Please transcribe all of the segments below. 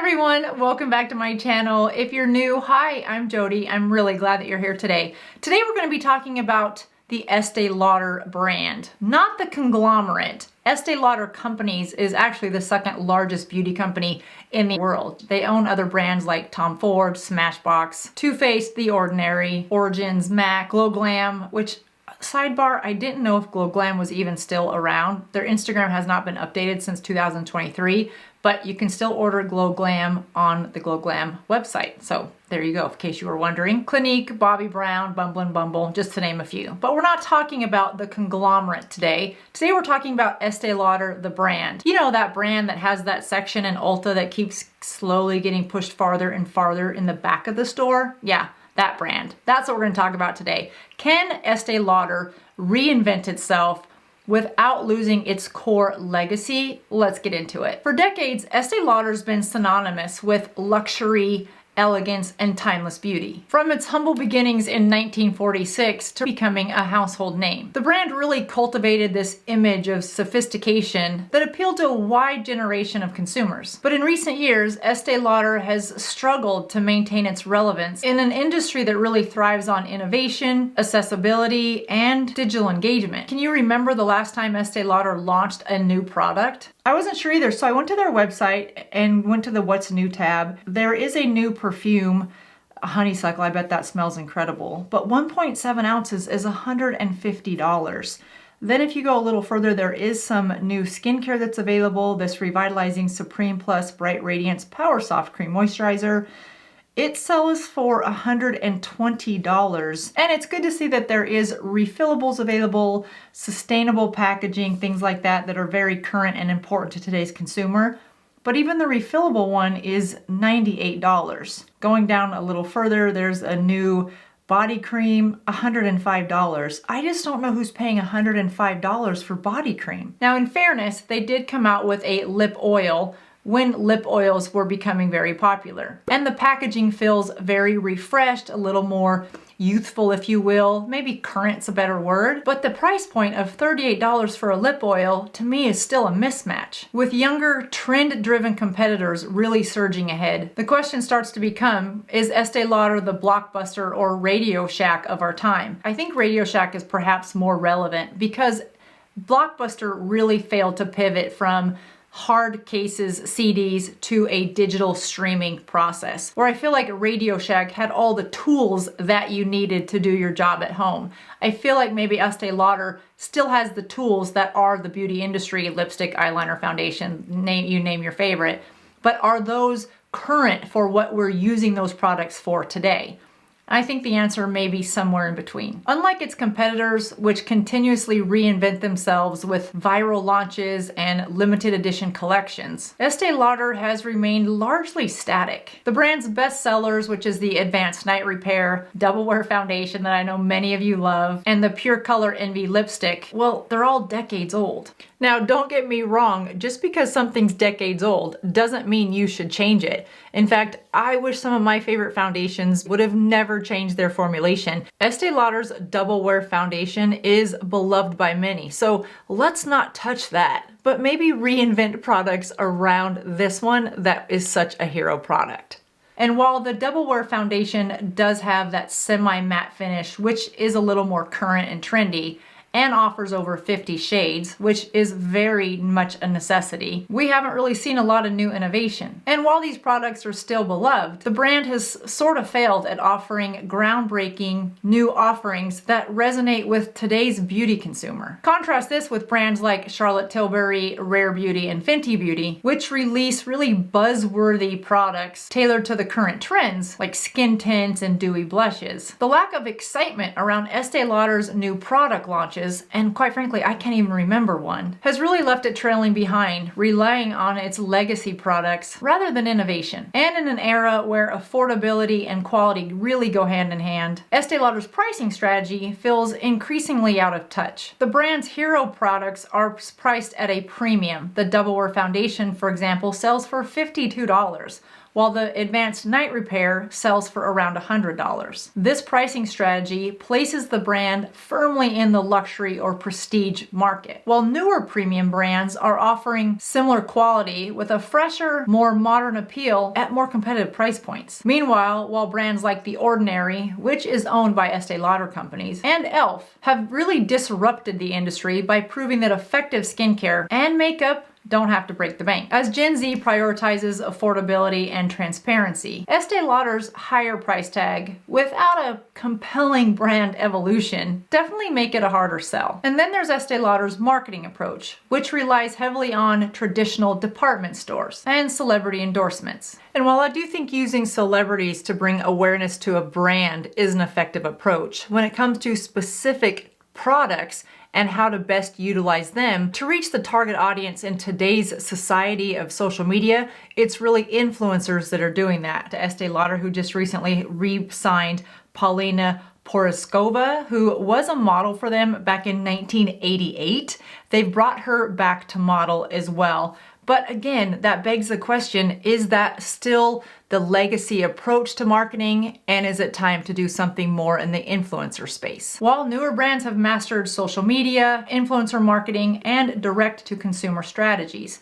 everyone, welcome back to my channel. If you're new, hi, I'm Jody. I'm really glad that you're here today. Today we're going to be talking about the Estee Lauder brand, not the conglomerate. Estee Lauder Companies is actually the second largest beauty company in the world. They own other brands like Tom Ford, Smashbox, Too Faced, The Ordinary, Origins, MAC, Glow Glam, which sidebar, I didn't know if Glow Glam was even still around. Their Instagram has not been updated since 2023, but you can still order Glow Glam on the Glow Glam website. So there you go, in case you were wondering. Clinique, Bobbi Brown, Bumble and Bumble, just to name a few. But we're not talking about the conglomerate today. Today we're talking about Estee Lauder, the brand. You know, that brand that has that section in Ulta that keeps slowly getting pushed farther and farther in the back of the store? Yeah, that brand. That's what we're going to talk about today. Can Estee Lauder reinvent itself without losing its core legacy? Let's get into it. For decades, Estee Lauder's been synonymous with luxury, elegance, and timeless beauty. From its humble beginnings in 1946 to becoming a household name, the brand really cultivated this image of sophistication that appealed to a wide generation of consumers. But in recent years, Estee Lauder has struggled to maintain its relevance in an industry that really thrives on innovation, accessibility, and digital engagement. Can you remember the last time Estee Lauder launched a new product? I wasn't sure either, so I went to their website and went to the What's New tab. There is a new perfume, honeysuckle. I bet that smells incredible. But 1.7 ounces is $150. Then if you go a little further, there is some new skincare that's available. This Revitalizing Supreme Plus Bright Radiance Power Soft Cream Moisturizer. It sells for $120, and it's good to see that there is refillables available, sustainable packaging, things like that that are very current and important to today's consumer. But even the refillable one is $98. Going down a little further, there's a new body cream, $105. I just don't know who's paying $105 for body cream. Now, in fairness, they did come out with a lip oil when lip oils were becoming very popular. And the packaging feels very refreshed, a little more youthful, if you will. Maybe current's a better word. But the price point of $38 for a lip oil, to me, is still a mismatch. With younger, trend-driven competitors really surging ahead, the question starts to become, is Estee Lauder the Blockbuster or Radio Shack of our time? I think Radio Shack is perhaps more relevant because Blockbuster really failed to pivot from hard cases, CDs, to a digital streaming process, where I feel like Radio Shack had all the tools that you needed to do your job at home. I feel like maybe Estee Lauder still has the tools that are the beauty industry, lipstick, eyeliner, foundation, name your favorite, but are those current for what we're using those products for today? I think the answer may be somewhere in between. Unlike its competitors, which continuously reinvent themselves with viral launches and limited edition collections, Estee Lauder has remained largely static. The brand's best sellers, which is the Advanced Night Repair Double Wear Foundation that I know many of you love, and the Pure Color Envy Lipstick, well, they're all decades old. Now, don't get me wrong, just because something's decades old doesn't mean you should change it. In fact, I wish some of my favorite foundations would have never changed their formulation. Estee Lauder's Double Wear Foundation is beloved by many, so let's not touch that, but maybe reinvent products around this one that is such a hero product. And while the Double Wear Foundation does have that semi-matte finish, which is a little more current and trendy, and offers over 50 shades, which is very much a necessity, we haven't really seen a lot of new innovation. And while these products are still beloved, the brand has sort of failed at offering groundbreaking new offerings that resonate with today's beauty consumer. Contrast this with brands like Charlotte Tilbury, Rare Beauty, and Fenty Beauty, which release really buzzworthy products tailored to the current trends, like skin tints and dewy blushes. The lack of excitement around Estee Lauder's new product launches, and quite frankly, I can't even remember one, has really left it trailing behind, relying on its legacy products rather than innovation. And in an era where affordability and quality really go hand in hand, Estee Lauder's pricing strategy feels increasingly out of touch. The brand's hero products are priced at a premium. The Double Wear Foundation, for example, sells for $52, while the advanced night repair sells for around $100. This pricing strategy places the brand firmly in the luxury or prestige market, while newer premium brands are offering similar quality with a fresher, more modern appeal at more competitive price points. Meanwhile, while brands like The Ordinary, which is owned by Estee Lauder companies, and e.l.f. have really disrupted the industry by proving that effective skincare and makeup don't have to break the bank. As Gen Z prioritizes affordability and transparency, Estee Lauder's higher price tag, without a compelling brand evolution, definitely make it a harder sell. And then there's Estee Lauder's marketing approach, which relies heavily on traditional department stores and celebrity endorsements. And while I do think using celebrities to bring awareness to a brand is an effective approach, when it comes to specific products and how to best utilize them to reach the target audience in today's society of social media, it's really influencers that are doing that. To Estee Lauder, who just recently re-signed Paulina Poroskova, who was a model for them back in 1988. They've brought her back to model as well. But again, that begs the question, is that still the legacy approach to marketing? And is it time to do something more in the influencer space? While newer brands have mastered social media, influencer marketing, and direct-to-consumer strategies,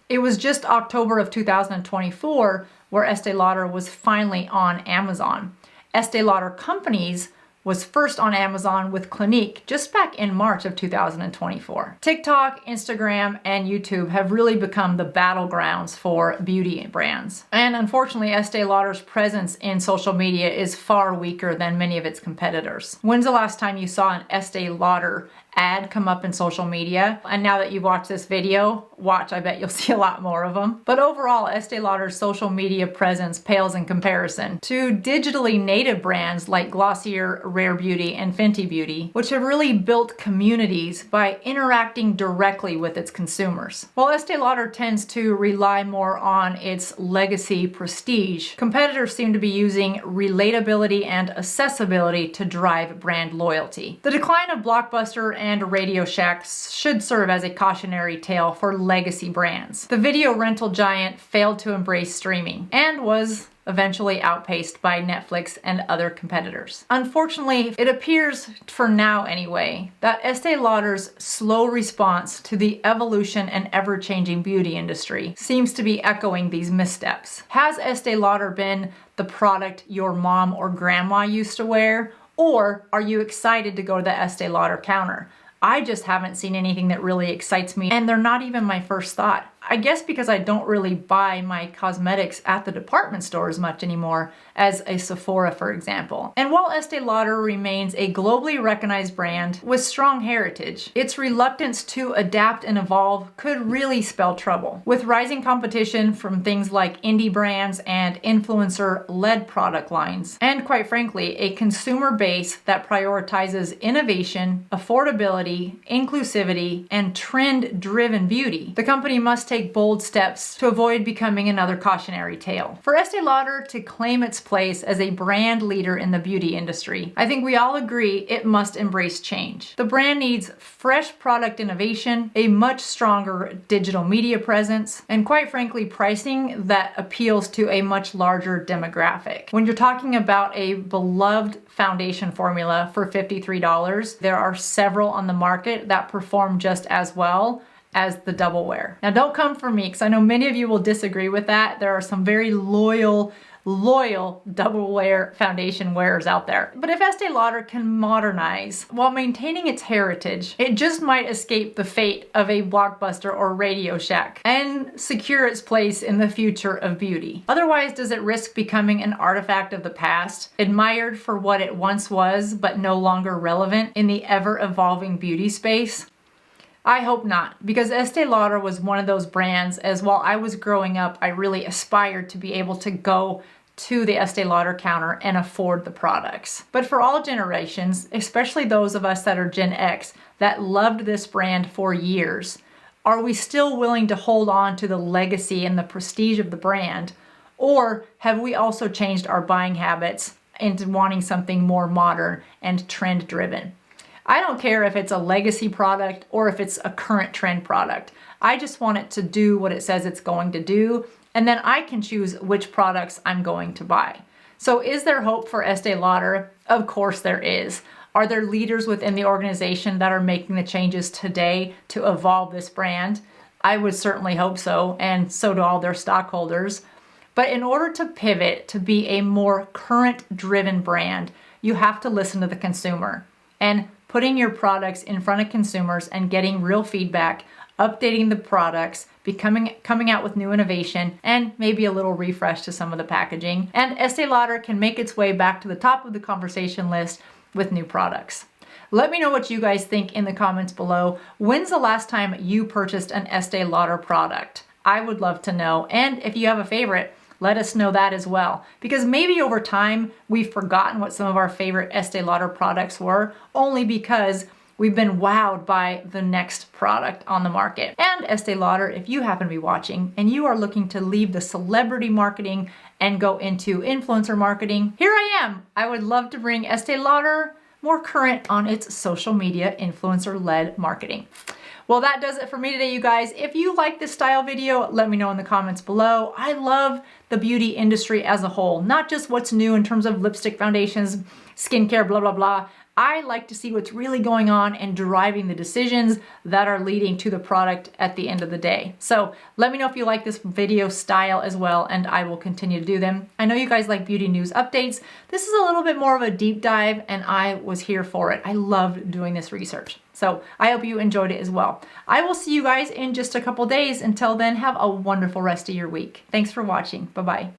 it was just October of 2024 where Estee Lauder was finally on Amazon. Estee Lauder Companies was first on Amazon with Clinique just back in March of 2024. TikTok, Instagram, and YouTube have really become the battlegrounds for beauty brands. And unfortunately, Estee Lauder's presence in social media is far weaker than many of its competitors. When's the last time you saw an Estee Lauder ad come up in social media? And now that you've watched this video, watch, I bet you'll see a lot more of them. But overall, Estee Lauder's social media presence pales in comparison to digitally native brands like Glossier, Rare Beauty, and Fenty Beauty, which have really built communities by interacting directly with its consumers. While Estee Lauder tends to rely more on its legacy prestige, competitors seem to be using relatability and accessibility to drive brand loyalty. The decline of Blockbuster and Radio Shack should serve as a cautionary tale for legacy brands. The video rental giant failed to embrace streaming and was eventually outpaced by Netflix and other competitors. Unfortunately, it appears, for now anyway, that Estee Lauder's slow response to the evolution and ever-changing beauty industry seems to be echoing these missteps. Has Estee Lauder been the product your mom or grandma used to wear? Or are you excited to go to the Estee Lauder counter? I just haven't seen anything that really excites me, and they're not even my first thought. I guess because I don't really buy my cosmetics at the department store as much anymore as a Sephora, for example. And while Estee Lauder remains a globally recognized brand with strong heritage, its reluctance to adapt and evolve could really spell trouble. With rising competition from things like indie brands and influencer-led product lines, and quite frankly, a consumer base that prioritizes innovation, affordability, inclusivity, and trend-driven beauty, the company must take bold steps to avoid becoming another cautionary tale. For Estee Lauder to claim its place as a brand leader in the beauty industry, I think we all agree it must embrace change. The brand needs fresh product innovation, a much stronger digital media presence, and quite frankly, pricing that appeals to a much larger demographic. When you're talking about a beloved foundation formula for $53, there are several on the market that perform just as well as the Double Wear. Now don't come for me, because I know many of you will disagree with that. There are some very loyal Double Wear foundation wearers out there. But if Estee Lauder can modernize while maintaining its heritage, it just might escape the fate of a Blockbuster or Radio Shack and secure its place in the future of beauty. Otherwise, does it risk becoming an artifact of the past, admired for what it once was, but no longer relevant in the ever-evolving beauty space? I hope not, because Estee Lauder was one of those brands, as while I was growing up, I really aspired to be able to go to the Estee Lauder counter and afford the products. But for all generations, especially those of us that are Gen X that loved this brand for years, are we still willing to hold on to the legacy and the prestige of the brand? Or have we also changed our buying habits into wanting something more modern and trend-driven? I don't care if it's a legacy product or if it's a current trend product. I just want it to do what it says it's going to do and then I can choose which products I'm going to buy. So is there hope for Estee Lauder? Of course there is. Are there leaders within the organization that are making the changes today to evolve this brand? I would certainly hope so, and so do all their stockholders. But in order to pivot to be a more current-driven brand, you have to listen to the consumer. And putting your products in front of consumers and getting real feedback, updating the products, coming out with new innovation, and maybe a little refresh to some of the packaging. And Estee Lauder can make its way back to the top of the conversation list with new products. Let me know what you guys think in the comments below. When's the last time you purchased an Estee Lauder product? I would love to know. And if you have a favorite, let us know that as well. Because maybe over time, we've forgotten what some of our favorite Estee Lauder products were, only because we've been wowed by the next product on the market. And Estee Lauder, if you happen to be watching and you are looking to leave the celebrity marketing and go into influencer marketing, here I am. I would love to bring Estee Lauder more current on its social media influencer-led marketing. Well, that does it for me today, you guys. If you like this style video, let me know in the comments below. I love the beauty industry as a whole, not just what's new in terms of lipstick, foundations, skincare, blah, blah, blah. I like to see what's really going on and driving the decisions that are leading to the product at the end of the day. So let me know if you like this video style as well, and I will continue to do them. I know you guys like beauty news updates. This is a little bit more of a deep dive, and I was here for it. I loved doing this research. So I hope you enjoyed it as well. I will see you guys in just a couple days. Until then, have a wonderful rest of your week. Thanks for watching. Bye-bye.